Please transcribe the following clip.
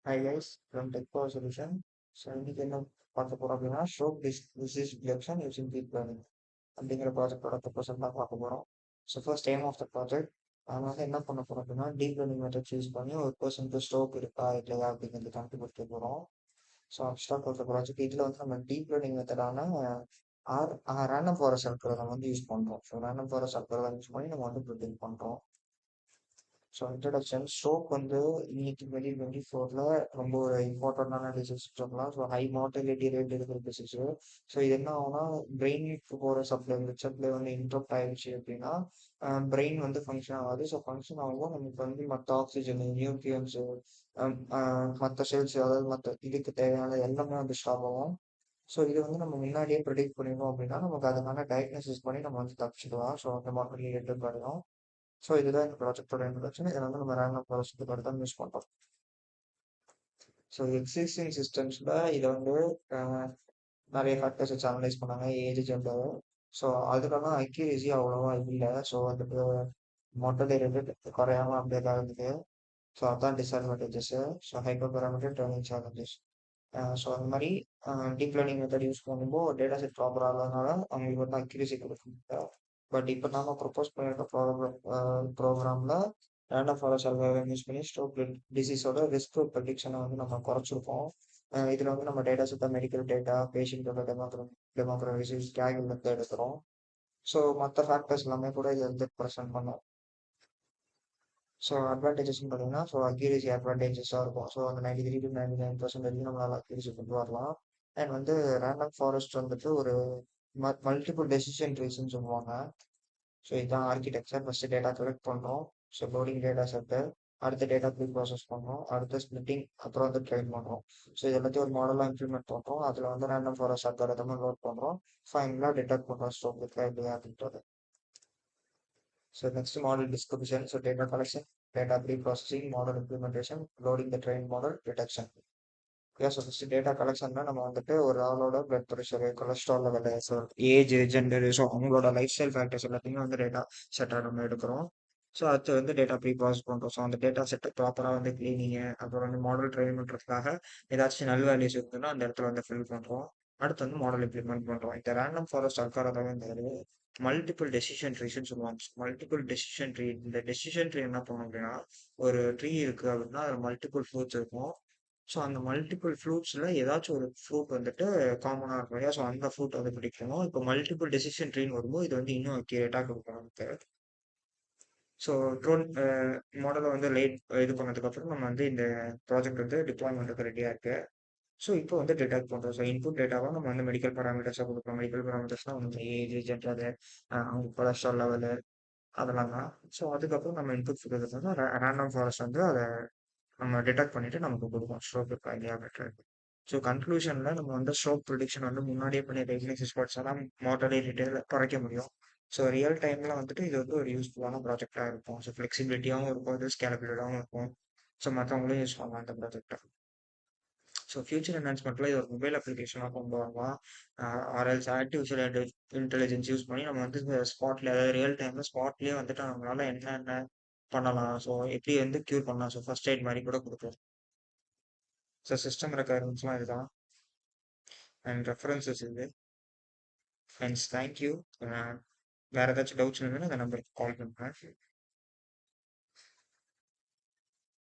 Hi guys, from Tech Power Solution. So இன்னைக்கு என்ன பார்க்க போறோம் அப்படின்னா stroke disease detection using deep learning அப்படிங்கிற ப்ராஜெக்டோட ப்ரொபோசல் தான் பார்க்க போகிறோம். So first aim of the project அவங்க வந்து என்ன பண்ண போறோம் அப்படின்னா டீப் லேர்னிங் மெத்தட்ஸ் யூஸ் பண்ணி ஒரு பர்சனுக்கு ஸ்ட்ரோக் இருக்கா இல்லையா அப்படிங்கிறது கண்டுபிடிக்க போகிறோம். So abstract of the project இதில் வந்து நம்ம டீப் லேர்னிங் மெத்தடான ரேண்டம் ஃபாரஸ்ட் அல்காரிதம் வந்து யூஸ் பண்ணுறோம். So random forest algorithm use பண்ணி நம்ம வந்து ப்ரிடிக்ட் பண்ணுறோம். ஸோ இன்ட்ரடக்ஷன் ஸ்ட்ரோக் வந்து இன்னைக்கு 2024ல ரொம்ப ஒரு இம்பார்ட்டண்டான டிசீஸ் சொல்லலாம். ஸோ ஹை மார்டலிட்டி ரேட் இருக்கிற டிசீஸ். ஸோ இது என்ன ஆகும்னா பிரெயினுக்கு போகிற பிளட் சப்ளை வந்து இன்டரப்ட் ஆயிடுச்சு அப்படின்னா பிரெயின் வந்து ஃபங்க்ஷன் ஆகாது. ஸோ ஃபங்க்ஷன் ஆகும்போது நமக்கு வந்து மற்ற ஆக்சிஜன் நியூட்ரியன்ஸ் மற்ற செல்ஸ் அதாவது மற்ற இதுக்கு தேவையான எல்லாமே வந்து ஸ்டாப் ஆகும். ஸோ இது வந்து நம்ம முன்னாடியே ப்ரிடிக்ட் பண்ணிடணும் அப்படின்னா நமக்கு அதுக்கான டயக்னோசிஸ் பண்ணி நம்ம வந்து தப்பிச்சிடலாம். ஸோ அந்த மாதிரி ரேட்டு குறையும். ஸோ இதுதான் இந்த ப்ராஜெக்டோட இன்ட்ரடக்ஷன். இதை வந்து நம்ம ரேண்டம் ப்ராசஸ்க்கு தான் யூஸ் பண்ணுறோம். ஸோ எக்ஸிஸ்டிங் சிஸ்டம்ஸில் இதை வந்து நிறைய ஃபேக்டர்ஸ் வச்சு அனலைஸ் பண்ணாங்க, ஏஜ் ஜெண்டர். ஸோ அதுக்கெல்லாம் அக்யூரேசி அவ்வளோவா இல்லை. ஸோ அதுக்கு மொட்டை ரேட்டு குறையாம அப்படியே தான் இருந்தது. ஸோ அதான் disadvantages. So hyper parameter training challenges. So அந்த மாதிரி டீப் லேர்னிங் மெத்தட் யூஸ் பண்ணும்போது டேட்டா செட் ப்ராப்பராக இல்லாதனால அவங்களுக்கு வந்து அக்யூரேசி கொடுக்க முடியல. பட் இப்போ நாம ப்ரொப்போஸ் பண்ணியிருக்க ப்ரோக்ராமில் ரேண்டம் ஃபாரஸ்ட் அல்காரிதம் யூஸ் பண்ணி ஸ்ட்ரோக் டிசீஸோட ரிஸ்க் ப்ரெடிக்ஷனை வந்து நம்ம குறைச்சிருக்கோம். இதில் வந்து நம்ம டேட்டா செட்டாக மெடிக்கல் டேட்டா, பேஷண்ட்டோட டெமோக்ராஃபிஸ் டேகிலேருந்து எடுக்கிறோம். ஸோ மற்ற ஃபேக்டர்ஸ் எல்லாமே கூட இதை வந்து ப்ரெசென்ட் பண்ணோம். ஸோ அட்வான்டேஜஸ்ன்னு பார்த்தீங்கன்னா ஸோ அக்யூரேசி அட்வான்டேஜஸாக இருக்கும். ஸோ அந்த 93 to 99% வரைக்கும் நம்மளால் அக்யூரேசி கொண்டு வரலாம். அண்ட் வந்து ரேண்டம் ஃபாரஸ்ட் வந்துட்டு ஒரு மல்டிபிள் டெசிஷன் ட்ரீஸ்ன்னு சொல்லுவாங்க. ஸோ இதுதான் ஆர்கிடெக்சர். ஃபர்ஸ்ட் டேட்டா கலெக்ட் பண்ணுறோம். ஸோ லோடிங் டேட்டா செட்டு, அடுத்த டேட்டா ப்ரீ ப்ராசஸ் பண்ணுறோம், அடுத்த ஸ்பிளிட்டிங், அப்புறம் வந்து ட்ரெயின் பண்ணுறோம். ஸோ இது எல்லாத்தையும் ஒரு மாடலாக இம்ப்ளிமெண்ட் பண்ணுறோம். அதில் வந்து ரேண்டம் ஃபாரஸ்ட் அல்காரிதமாக லோட் பண்ணுறோம். ஃபைனலாக டிடெக்ட் பண்ணுறோம் ஸ்ட்ரோக் இருக்கா இல்லையா அப்படின்றது. So next model description. So data collection, data pre-processing, model implementation, loading the trained model, detection. So first data collection நம்ம வந்துட்டு ஒரு ஆளோட blood pressure, cholesterol level, so age, gender, so அவங்களோட லைஃப் ஸ்டைல் ஃபேக்டர்ஸ் எல்லாத்தையுமே வந்து data செட்டாக நம்ம எடுக்கிறோம். ஸோ அடுத்து வந்து டேட்டா ப்ரீ ப்ராசஸ் பண்ணுறோம். ஸோ அந்த டேட்டா செட்டை ப்ராப்பராக வந்து கிளீனிங்கு, அப்புறம் வந்து மாடல் ட்ரெயின் பண்ணுறதுக்காக ஏதாச்சும் நல் வேல்யூஸ் இருக்குன்னா அந்த இடத்துல வந்து ஃபில் பண்ணுறோம். அடுத்து வந்து மாடல் இம்ப்ளிமெண்ட் பண்ணுறோம். இந்த ரேண்டம் ஃபாரஸ்ட் அல்காரிதம் வந்து மல்டிபிள் டெசிஷன் ட்ரீஸ்ன்னு சொல்லுவாங்க. மல்டிபிள் டெசிஷன் ட்ரீ, இந்த டெசிஷன் ட்ரீ என்ன பண்ணும் அப்படின்னா ஒரு ட்ரீ இருக்கு அப்படின்னா அதில் மல்டிபிள் ஃப்ரூட்ஸ் இருக்கும். ஸோ அந்த மல்டிபிள் ஃப்ரூட்ஸில் ஏதாச்சும் ஒரு ஃப்ரூட் வந்துட்டு காமனாக இருக்கும் இல்லையா? ஸோ அந்த ஃப்ரூட் வந்து பிடிக்கணும். இப்போ மல்டிபிள் டெசிஷன் ட்ரீன்னு வரும்போது இது வந்து இன்னும் அக்யூரேட்டாக கொடுக்கும் நமக்கு. ஸோ ட்ரோன் மாடலை வந்து லேட் இது பண்ணதுக்கப்புறம் நம்ம வந்து இந்த ப்ராஜெக்ட் வந்து டிப்ளாய்மெண்ட்டுக்கு ரெடியாக இருக்கு. ஸோ இப்போ வந்து டிடெக்ட் பண்ணுறோம். ஸோ இன்புட் டேட்டாவாக நம்ம வந்து மெடிக்கல் பேராமீட்டர்ஸாக கொடுக்குறோம். மெடிக்கல் பேராமீட்டர்ஸ்னால் வந்து ஏஜ், ஜெண்டர், அவங்க கொலஸ்ட்ரால் லெவலு அதெல்லாம் தான். ஸோ அதுக்கப்புறம் நம்ம இன்புட் கொடுக்குறது வந்து ரேண்டம் ஃபாரஸ்ட் வந்து அதை நம்ம டிடெக்ட் பண்ணிட்டு நமக்கு கொடுக்கும் ஸ்ட்ரோக் இருக்கா இல்லையா பெட்டர். ஸோ கன்க்ளூஷனில் நம்ம வந்து ஸ்ட்ரோக் ப்ரிடிக்ஷன் வந்து முன்னாடியே பண்ணி டெக்னிக்ஸ் ஸ்பாட்ஸ் எல்லாம் மார்டலிட்டியில் குறைக்க முடியும். ஸோ ரியல் டைமில் வந்துட்டு இது வந்து ஒரு யூஸ்ஃபுல்லான ப்ராஜெக்டாக இருக்கும். ஸோ ஃப்ளெக்சிபிலிட்டியாகவும் இருக்கும், இது ஸ்கேலபிலிட்டியாகவும் இருக்கும். ஸோ மற்றவங்களும் யூஸ் பண்ணலாம் இந்த ப்ராஜெக்டை. ஸோ ஃபியூச்சர் என்ஹான்ஸ்மெண்ட்டில் இது ஒரு மொபைல் அப்ளிகேஷனாக கொண்டு வரலாம். ஆர்எல்ஸ் ஆர்டிஃபிஷியல் இன்டெலிஜென்ஸ் யூஸ் பண்ணி நம்ம வந்து ஸ்பாட்ல அதாவது ரியல் டைமில் ஸ்பாட்லேயே வந்துட்டு நம்மளால என்னென்ன பண்ணலாம், ஸோ எப்படி வந்து க்யூர் பண்ணலாம், ஸோ ஃபர்ஸ்ட் எய்ட் மாதிரி கூட கொடுக்கலாம். ஸோ சிஸ்டம் ரெக்குயர்மெண்ட்ஸ்லாம் இதுதான் அண்ட் ரெஃபரன்சஸ் இது. Friends thank you. வேறு ஏதாச்சும் டவுட்ஸ் இருந்ததுன்னா அந்த நம்பருக்கு கால் பண்ணுறேன்.